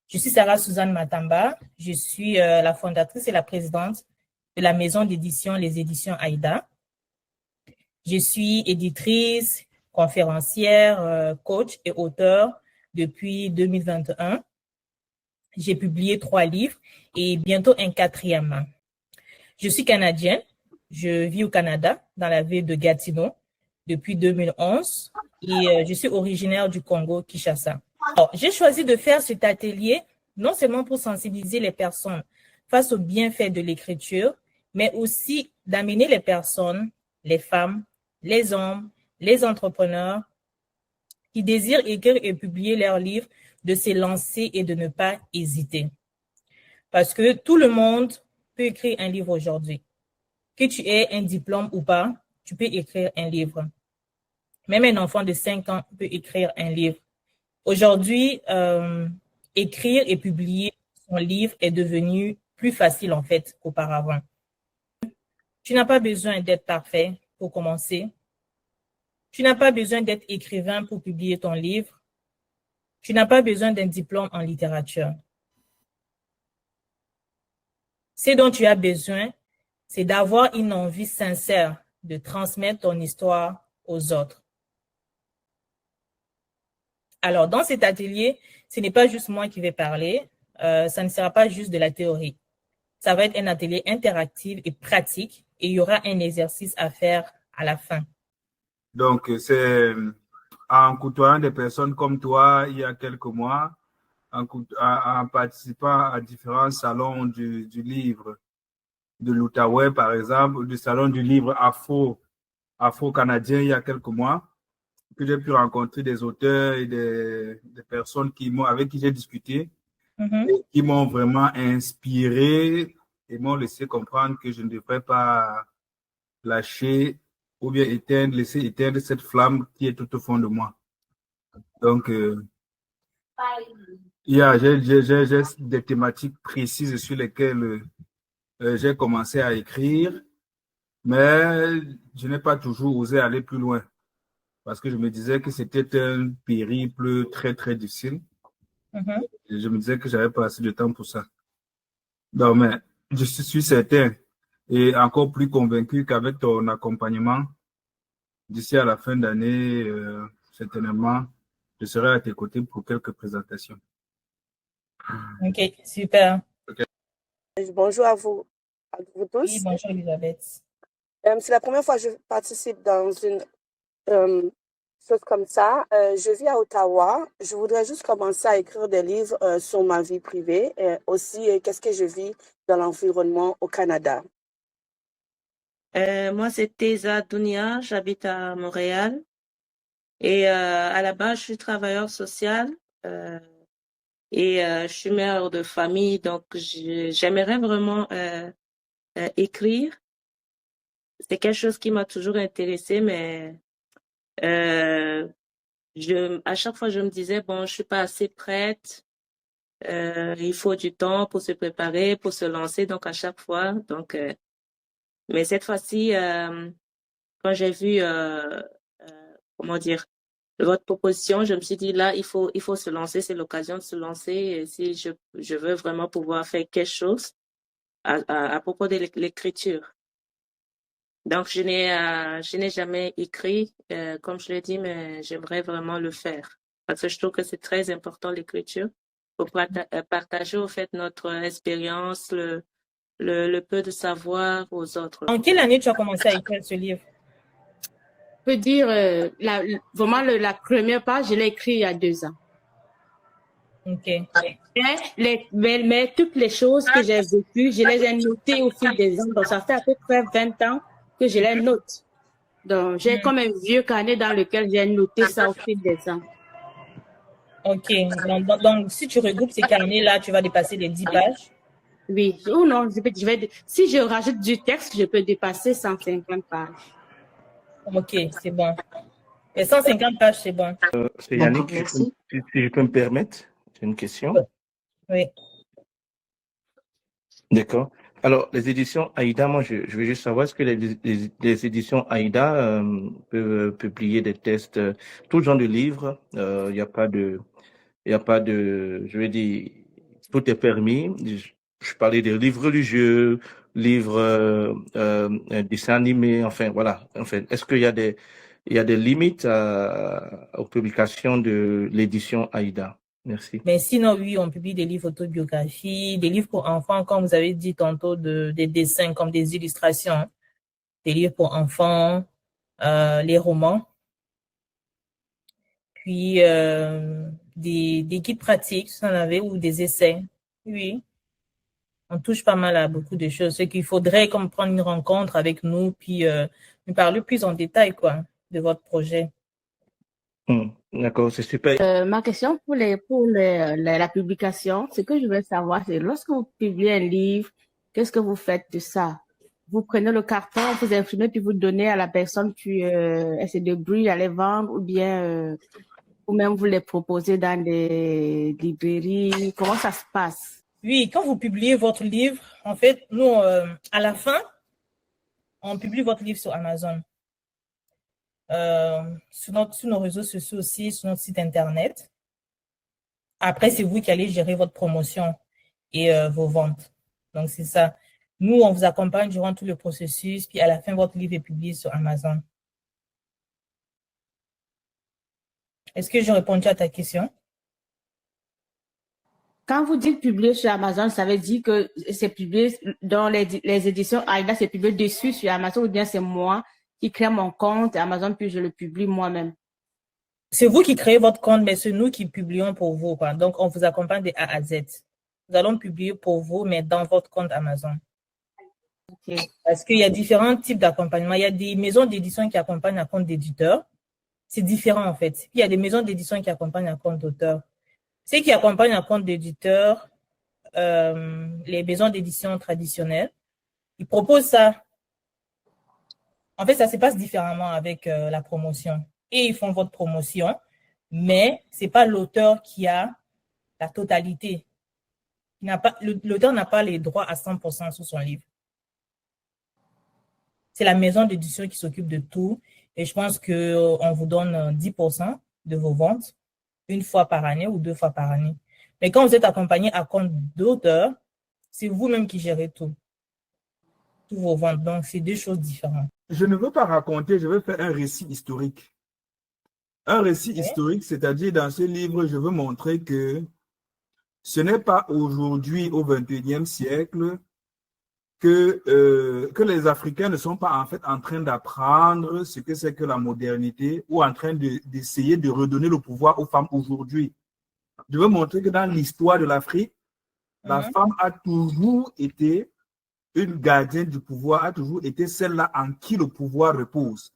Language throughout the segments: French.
Je suis Sarah Suzanne Matamba. Je suis la fondatrice et la présidente de la maison d'édition Les Éditions Aïda. Je suis éditrice, conférencière, coach et auteure depuis 2021. J'ai publié 3 livres et bientôt un 4e. Je suis canadienne. Je vis au Canada, dans la ville de Gatineau, depuis 2011 et je suis originaire du Congo, Kinshasa. J'ai choisi de faire cet atelier non seulement pour sensibiliser les personnes face aux bienfaits de l'écriture, mais aussi d'amener les personnes, les femmes, les hommes, les entrepreneurs qui désirent écrire et publier leurs livres de se lancer et de ne pas hésiter. Parce que tout le monde peut écrire un livre aujourd'hui. Que tu aies un diplôme ou pas, tu peux écrire un livre. Même un enfant de 5 ans peut écrire un livre. Aujourd'hui, écrire et publier son livre est devenu plus facile en fait qu'auparavant. Tu n'as pas besoin d'être parfait pour commencer. Tu n'as pas besoin d'être écrivain pour publier ton livre. Tu n'as pas besoin d'un diplôme en littérature. Ce dont tu as besoin, c'est d'avoir une envie sincère de transmettre ton histoire aux autres. Alors, dans cet atelier, ce n'est pas juste moi qui vais parler, ça ne sera pas juste de la théorie. Ça va être un atelier interactif et pratique et il y aura un exercice à faire à la fin. Donc, c'est en côtoyant des personnes comme toi il y a quelques mois, en participant à différents salons du livre de l'Outaouais, par exemple, du salon du livre afro-canadien il y a quelques mois, que j'ai pu rencontrer des auteurs et des personnes avec qui j'ai discuté, et qui m'ont vraiment inspiré et m'ont laissé comprendre que je ne devrais pas lâcher ou bien laisser éteindre cette flamme qui est tout au fond de moi. Donc, j'ai des thématiques précises sur lesquelles j'ai commencé à écrire, mais je n'ai pas toujours osé aller plus loin parce que je me disais que c'était un périple très, très difficile. Et je me disais que j'avais pas assez de temps pour ça. Donc, mais je suis certain et encore plus convaincu qu'avec ton accompagnement, d'ici à la fin d'année, certainement, je serai à tes côtés pour quelques présentations. Ok, super. Okay. Bonjour à vous tous. Oui, bonjour Elisabeth. C'est la première fois que je participe dans une chose comme ça. Je vis à Ottawa. Je voudrais juste commencer à écrire des livres sur ma vie privée et aussi qu'est-ce que je vis dans l'environnement au Canada. Moi, c'est Teza Dounia, j'habite à Montréal et à la base, je suis travailleur social et je suis mère de famille, donc j'aimerais vraiment écrire. C'est quelque chose qui m'a toujours intéressée, mais à chaque fois, je me disais, bon, je suis pas assez prête. Il faut du temps pour se préparer, pour se lancer, donc à chaque fois. Donc, mais cette fois-ci, quand j'ai vu, comment dire, votre proposition, je me suis dit, là, il faut se lancer, c'est l'occasion de se lancer. Et si je veux vraiment pouvoir faire quelque chose à propos de l'écriture. Donc, je n'ai jamais écrit, comme je l'ai dit, mais j'aimerais vraiment le faire. Parce que je trouve que c'est très important, l'écriture, pour partager, au fait, notre expérience, le peu de savoir aux autres. En quelle année tu as commencé à écrire ce livre? Je peux dire, vraiment, la première page, je l'ai écrit il y a 2 ans. Ok. Mais toutes les choses que j'ai vécues, je les ai notées au fil des ans. Donc, ça fait à peu près 20 ans que je les note. Donc, j'ai comme un vieux carnet dans lequel j'ai noté ça au fil des ans. Ok. Donc si tu regroupes ces carnets-là, tu vas dépasser les 10 pages? Oui. Ou non, si je rajoute du texte, je peux dépasser 150 pages. Ok, c'est bon. Et 150 pages, c'est bon. C'est Yannick, si je peux me permettre, j'ai une question. Oui. D'accord. Alors, les éditions Aïda, moi, je veux juste savoir, est-ce que les éditions Aïda peuvent publier des tests, tout genre de livres? Il n'y a pas de, je veux dire, tout est permis. Je parlais des livres religieux, livres, dessins animés, enfin voilà. Enfin, est-ce qu'il y a des limites aux publications de l'édition Aïda? Merci. Mais sinon, oui, on publie des livres autobiographies, des livres pour enfants, comme vous avez dit tantôt, des dessins comme des illustrations, hein. Des livres pour enfants, les romans, puis des guides pratiques, si vous en avez, ou des essais. Oui, on touche pas mal à beaucoup de choses. Ce qu'il faudrait comme prendre une rencontre avec nous, puis nous parler plus en détail, quoi, de votre projet. D'accord, c'est super. Ma question pour la publication, ce que je veux savoir, c'est lorsque vous publiez un livre, qu'est-ce que vous faites de ça? Vous prenez le carton, vous imprimez, puis vous donnez à la personne, puis elle se débrouille à les vendre, ou bien ou même vous les proposez dans des librairies. Comment ça se passe? Oui, quand vous publiez votre livre, en fait, nous, à la fin, on publie votre livre sur Amazon, sur nos réseaux sociaux aussi, sur notre site Internet. Après, c'est vous qui allez gérer votre promotion et vos ventes. Donc, c'est ça. Nous, on vous accompagne durant tout le processus, puis à la fin, votre livre est publié sur Amazon. Est-ce que j'ai répondu à ta question? Quand vous dites publier sur Amazon, ça veut dire que c'est publié dans les éditions Aïda, c'est publié dessus sur Amazon, ou bien c'est moi qui crée mon compte Amazon, puis je le publie moi-même? C'est vous qui créez votre compte, mais c'est nous qui publions pour vous, quoi. Donc, on vous accompagne de A à Z. Nous allons publier pour vous, mais dans votre compte Amazon. Ok. Parce qu'il y a différents types d'accompagnement. Il y a des maisons d'édition qui accompagnent un compte d'éditeur. C'est différent, en fait. Puis, il y a des maisons d'édition qui accompagnent un compte d'auteur. Ceux qui accompagnent un compte d'éditeur, les maisons d'édition traditionnelles, ils proposent ça. En fait, ça se passe différemment avec la promotion. Et ils font votre promotion, mais c'est pas l'auteur qui a la totalité. L'auteur n'a pas les droits à 100% sur son livre. C'est la maison d'édition qui s'occupe de tout. Et je pense qu'on vous donne 10% de vos ventes une fois par année ou 2 fois par année. Mais quand vous êtes accompagné à compte d'auteur, c'est vous-même qui gérez tout. Tous vos ventes. Donc, c'est deux choses différentes. Je ne veux pas raconter, je veux faire un récit historique. Un récit historique, c'est-à-dire dans ce livre, je veux montrer que ce n'est pas aujourd'hui, au XXIe siècle, que les Africains ne sont pas en fait en train d'apprendre ce que c'est que la modernité ou en train d'essayer de redonner le pouvoir aux femmes aujourd'hui. Je veux montrer que dans l'histoire de l'Afrique, la femme a toujours été une gardienne du pouvoir, a toujours été celle-là en qui le pouvoir repose.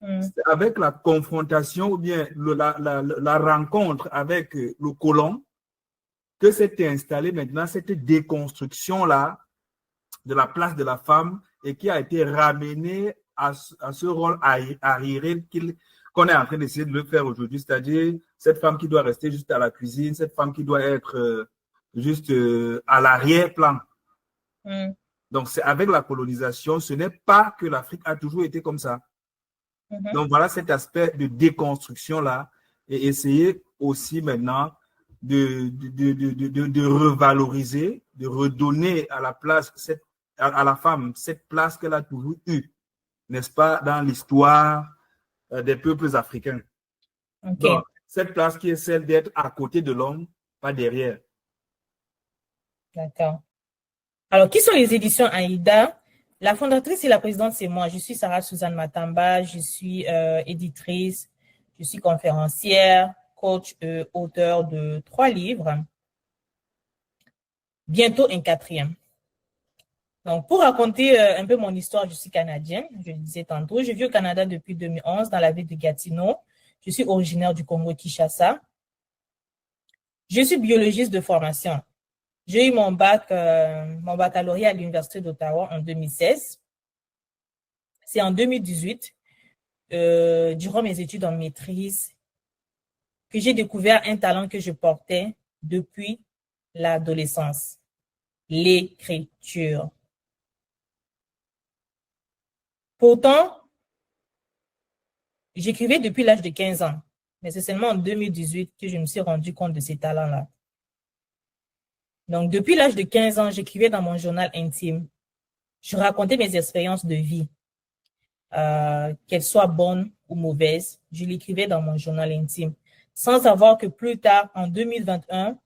C'est avec la confrontation ou bien la rencontre avec le colon que s'est installée maintenant cette déconstruction-là de la place de la femme et qui a été ramenée à ce rôle arriéré qu'on est en train d'essayer de le faire aujourd'hui, c'est-à-dire cette femme qui doit rester juste à la cuisine, cette femme qui doit être juste à l'arrière-plan. Donc, c'est avec la colonisation, ce n'est pas que l'Afrique a toujours été comme ça. Donc, voilà cet aspect de déconstruction-là et essayer aussi maintenant de revaloriser, de redonner à la place, à la femme, cette place qu'elle a toujours eue, n'est-ce pas, dans l'histoire des peuples africains. Donc, cette place qui est celle d'être à côté de l'homme, pas derrière. D'accord. Alors, qui sont les éditions Aïda? La fondatrice et la présidente, c'est moi. Je suis Sarah Suzanne Matamba. Je suis éditrice, je suis conférencière, coach, auteur de 3 livres. Bientôt un 4e. Donc, pour raconter un peu mon histoire, je suis canadienne, je le disais tantôt. Je vis au Canada depuis 2011 dans la ville de Gatineau. Je suis originaire du Congo-Kinshasa. Je suis biologiste de formation. J'ai eu mon baccalauréat à l'Université d'Ottawa en 2016. C'est en 2018, durant mes études en maîtrise, que j'ai découvert un talent que je portais depuis l'adolescence, l'écriture. Pourtant, j'écrivais depuis l'âge de 15 ans, mais c'est seulement en 2018 que je me suis rendu compte de ces talents-là. Donc, depuis l'âge de 15 ans, j'écrivais dans mon journal intime. Je racontais mes expériences de vie, qu'elles soient bonnes ou mauvaises. Je l'écrivais dans mon journal intime, sans savoir que plus tard, en 2021,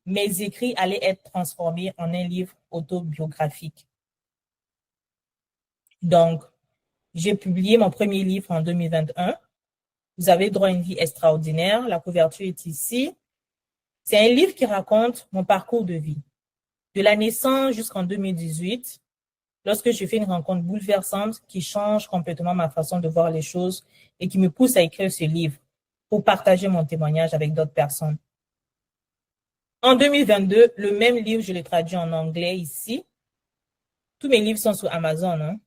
mes écrits allaient être transformés en un livre autobiographique. Donc, j'ai publié mon premier livre en 2021. Vous avez droit à une vie extraordinaire. La couverture est ici. C'est un livre qui raconte mon parcours de vie. De la naissance jusqu'en 2018, lorsque je fais une rencontre bouleversante qui change complètement ma façon de voir les choses et qui me pousse à écrire ce livre pour partager mon témoignage avec d'autres personnes. En 2022, le même livre, je l'ai traduit en anglais ici. Tous mes livres sont sur Amazon. Hein?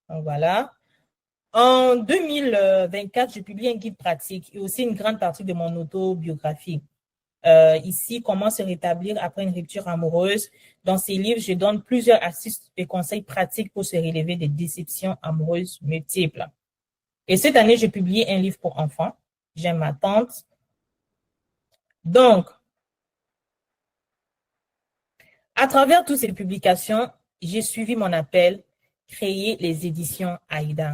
Donc voilà. En 2024, je publie un guide pratique et aussi une grande partie de mon autobiographie. Ici, comment se rétablir après une rupture amoureuse. Dans ces livres, je donne plusieurs astuces et conseils pratiques pour se relever des déceptions amoureuses multiples. Et cette année, j'ai publié un livre pour enfants. J'aime ma tante. Donc, à travers toutes ces publications, j'ai suivi mon appel, créer les éditions Aïda.